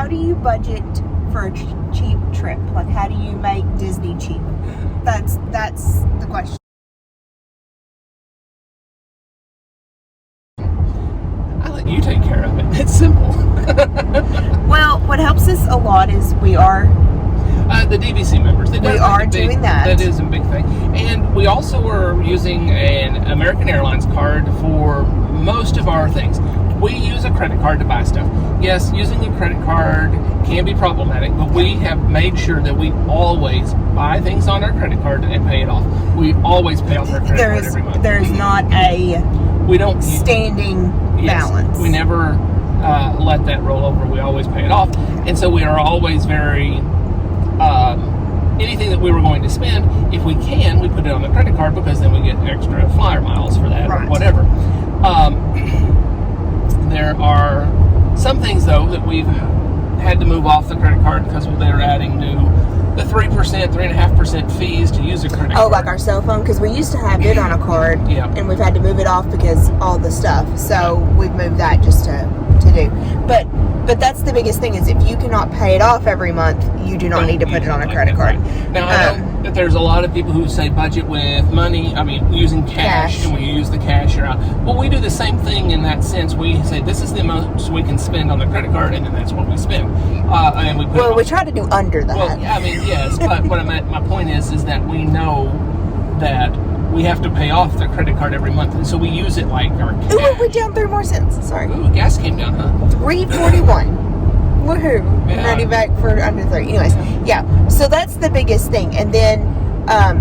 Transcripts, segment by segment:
how do you budget for a cheap trip? Like, how do you make Disney cheap? That's the question. I'll let you take care of it. It's simple. Well, what helps us a lot is we are the DVC members. We are doing that. That is a big thing. And we also are using an American Airlines card for most of our things. We use a credit card to buy stuff. Yes, using a credit card can be problematic, but we have made sure that we always buy things on our credit card and pay it off. We always pay off our credit card every month. There's not a standing balance. We never let that roll over. We always pay it off. And so we are always very... anything that we were going to spend, if we can, we put it on the credit card because then we get extra flyer miles for that or whatever. There are some things, though, that we've had to move off the credit card because they're adding the 3%, 3.5% fees to use a credit card. Oh, like our cell phone? Because we used to have it on a card, and we've had to move it off because all the stuff. So we've moved that just to do. But that's the biggest thing is if you cannot pay it off every month, you do not need to put it on a credit card. Now, I know that there's a lot of people who say budget with money, using cash. And we use the cash out. Well, we do the same thing in that sense. We say this is the amount we can spend on the credit card, and then that's what we spend. And we we try to do under that. Well, yes, but my point is that we know that we have to pay off the credit card every month, and so we use it like our cash. Ooh, we're down 3 more cents. Sorry. Ooh, gas came down, huh? $3.41. Woohoo. Yeah. Ready back for under 3. Anyways, so that's the biggest thing. And then,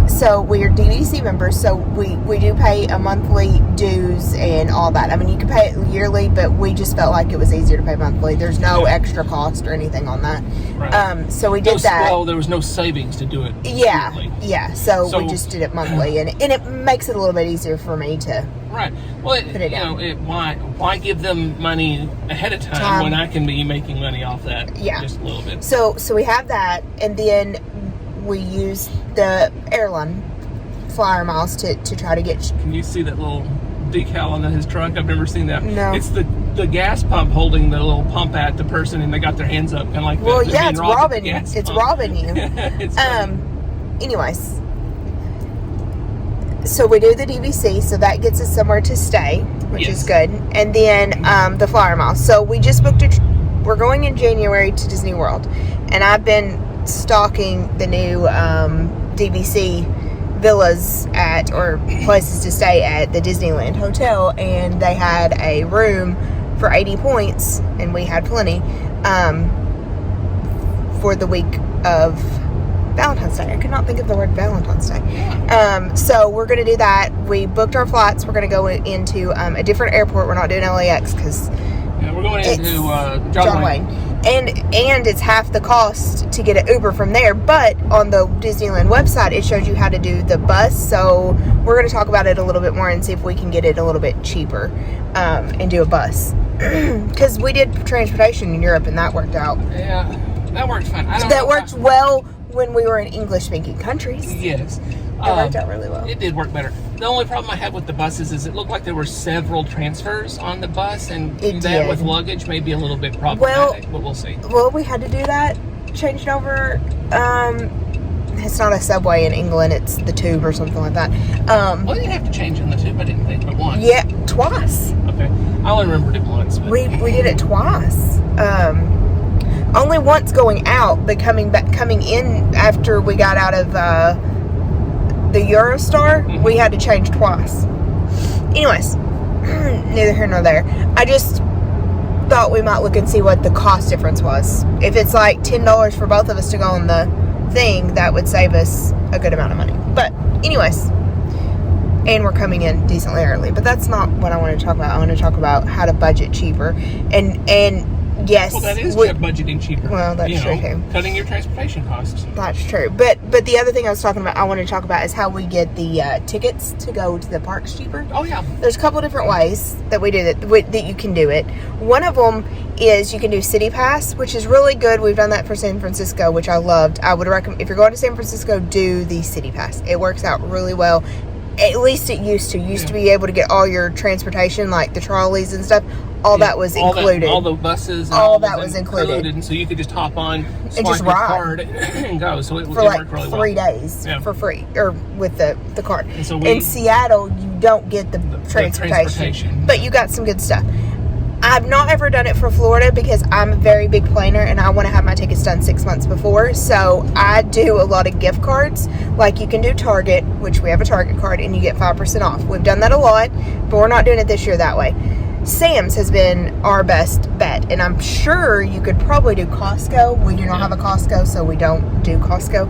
so we're DVC members, so we do pay a monthly dues and all that. I mean, you can pay it yearly, but we just felt like it was easier to pay monthly. There's no extra cost or anything on that. Right. So we did that. Well, there was no savings to do it. Yearly. So we just did it monthly, and it makes it a little bit easier for me to. Right. Well, put it down. Why give them money ahead of time when I can be making money off that just a little bit? So we have that, and then we use the airline flyer miles to try to get. Can you see that little decal on his trunk? I've never seen that. No. It's the gas pump holding the little pump at the person, and they got their hands up, kind of like. Well, it's robbing you. It's robbing you. It's anyways. So we do the DVC, so that gets us somewhere to stay, which is good. And then the flyer miles. So we just booked we're going in January to Disney World, and I've been stalking the new DVC villas or places to stay at the Disneyland Hotel, and they had a room for 80 points, and we had plenty for the week of Valentine's Day. I could not think of the word Valentine's Day. So we're going to do that. We booked our flights. We're going to go into a different airport. We're not doing LAX because we're going into John Wayne. And it's half the cost to get an Uber from there. But on the Disneyland website, it shows you how to do the bus. So we're going to talk about it a little bit more and see if we can get it a little bit cheaper and do a bus. Because we did transportation in Europe, and that worked out. Yeah, that worked fine. That worked well when we were in English-speaking countries. Yes. It worked out really well. It did work better. The only problem I had with the buses is it looked like there were several transfers on the bus, and that with luggage may be a little bit problematic, but we'll see. Well, we had to do that, changed over. It's not a subway in England, it's the Tube or something like that. Well, you didn't have to change in the Tube, I didn't think, but once. Yeah, twice. Okay. I only remembered it once. But. We did it twice. Only once going out, but coming in after we got out of the Eurostar, we had to change twice. Anyways, neither here nor there. I just thought we might look and see what the cost difference was. If it's like $10 for both of us to go on the thing, that would save us a good amount of money. But anyways, and we're coming in decently early. But that's not what I want to talk about. I want to talk about how to budget cheaper. And yes, well, that is budgeting cheaper. Well, that's true too. Cutting your transportation costs. That's true. But the other thing I want to talk about is how we get the tickets to go to the parks cheaper. Oh yeah. There's a couple different ways that we do that you can do it. One of them is you can do City Pass, which is really good. We've done that for San Francisco, which I loved. I would recommend if you're going to San Francisco, do the City Pass. It works out really well. At least it used to. To be able to get all your transportation, like the trolleys and stuff. All that was included. All the buses. And all that was included. And so you could just hop on, and just your ride card and go. So it for worked really 3 days for free, or with the card. And so in Seattle, you don't get the transportation, but you got some good stuff. I've not ever done it for Florida because I'm a very big planner and I want to have my tickets done 6 months before. So I do a lot of gift cards. Like you can do Target, which we have a Target card, and you get 5% off. We've done that a lot, but we're not doing it this year that way. Sam's has been our best bet, and I'm sure you could probably do Costco. We do not have a Costco, so we don't do Costco.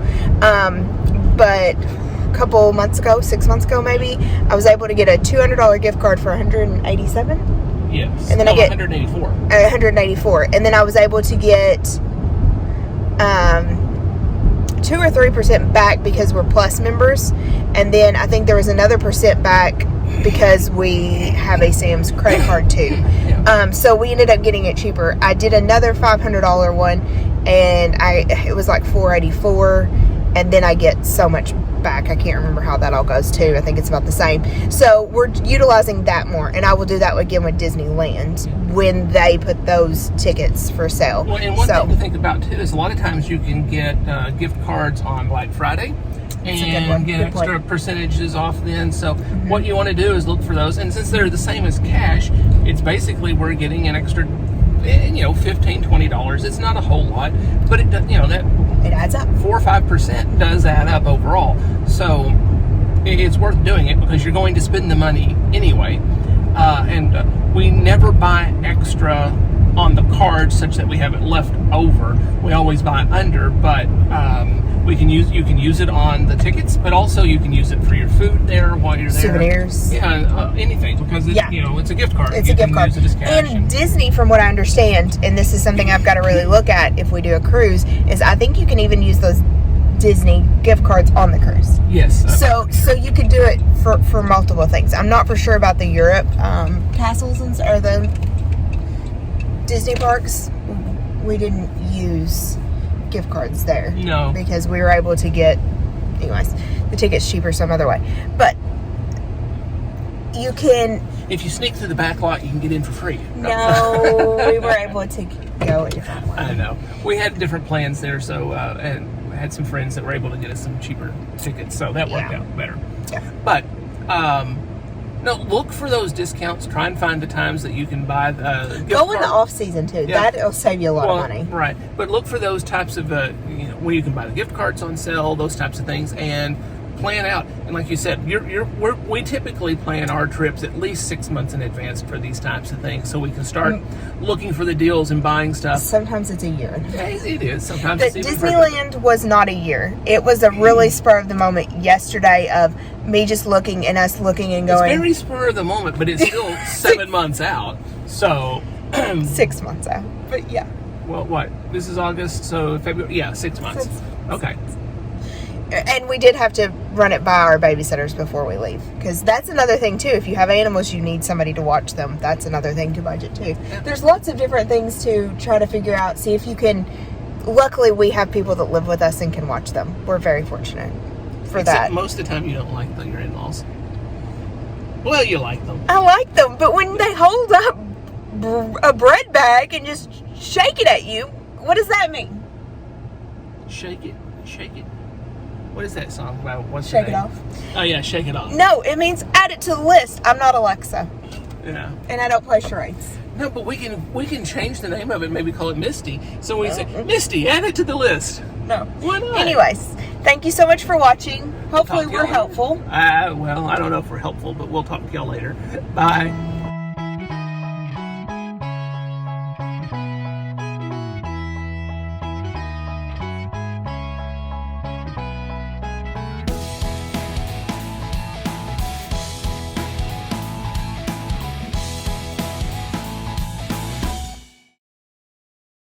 But a couple months ago, 6 months ago maybe, I was able to get a $200 gift card for $187. Yes. And then I get 184. 184. And then I was able to get 2 or 3% back because we're Plus members. And then I think there was another % back because we have a Sam's credit card too. So we ended up getting it cheaper. I did another $500 one, and it was like $484, and then I get so much back. I can't remember how that all goes too. I think it's about the same. So we're utilizing that more, and I will do that again with Disneyland when they put those tickets for sale. Well, and one thing to think about too is a lot of times you can get gift cards on Black Friday and get extra percentages off then. So what you want to do is look for those, and since they're the same as cash, it's basically we're getting an extra $15, $20. It's not a whole lot, but it does, that it adds up. 4 or 5% does add up overall. So it's worth doing it because you're going to spend the money anyway. And we never buy extra on the card such that we have it left over. We always buy under, but you can use it on the tickets, but also you can use it for your food there while you're there. Souvenirs. Yeah, anything, because it's a gift card. It's a gift card. Use it as cash. And Disney, from what I understand, and this is something I've got to really look at if we do a cruise, is I think you can even use those Disney gift cards on the cruise. Yes. So you could do it for multiple things. I'm not for sure about the Europe castles or the Disney parks. We didn't use gift cards there. No. Because we were able to get, anyways, the tickets cheaper some other way. But you can... If you sneak through the back lot, you can get in for free. No, we were able to go a different way. I know. We had different plans there, so, and I had some friends that were able to get us some cheaper tickets, so that worked out better. Yeah. But, no, look for those discounts. Try and find the times that you can buy the gift Go card. in the off season too. Yeah. That'll save you a lot of money. Right. But look for those types of where you can buy the gift cards on sale, those types of things, and plan out. And like you said, we typically plan our trips at least 6 months in advance for these types of things, so we can start looking for the deals and buying stuff. Sometimes it's a year. It is. Sometimes But it's even Disneyland was not a year. It was a really spur of the moment yesterday of me just looking and us looking and going. It's very spur of the moment, but it's still 7 months out. So 6 months out. But yeah. Well, what? This is August, so February. Yeah, 6 months. Okay. And we did have to run it by our babysitters before we leave, because that's another thing too. If you have animals, you need somebody to watch them. That's another thing to budget too. There's lots of different things to try to figure out. See if you can. Luckily, we have people that live with us and can watch them. We're very fortunate for that. Most of the time, you don't like your in-laws. Well, you like them. I like them, but when they hold up a bread bag and just shake it at you, what does that mean? Shake it, shake it. What is that song about? What's Shake It Off. Oh yeah, Shake It Off. No, it means add it to the list. I'm not Alexa. Yeah. And I don't play charades. No, but we can change the name of it. Maybe call it Misty. So we say, Misty, add it to the list. No. Why not? Anyways, thank you so much for watching. Hopefully we're helpful. Well, I don't know if we're helpful, but we'll talk to y'all later. Bye.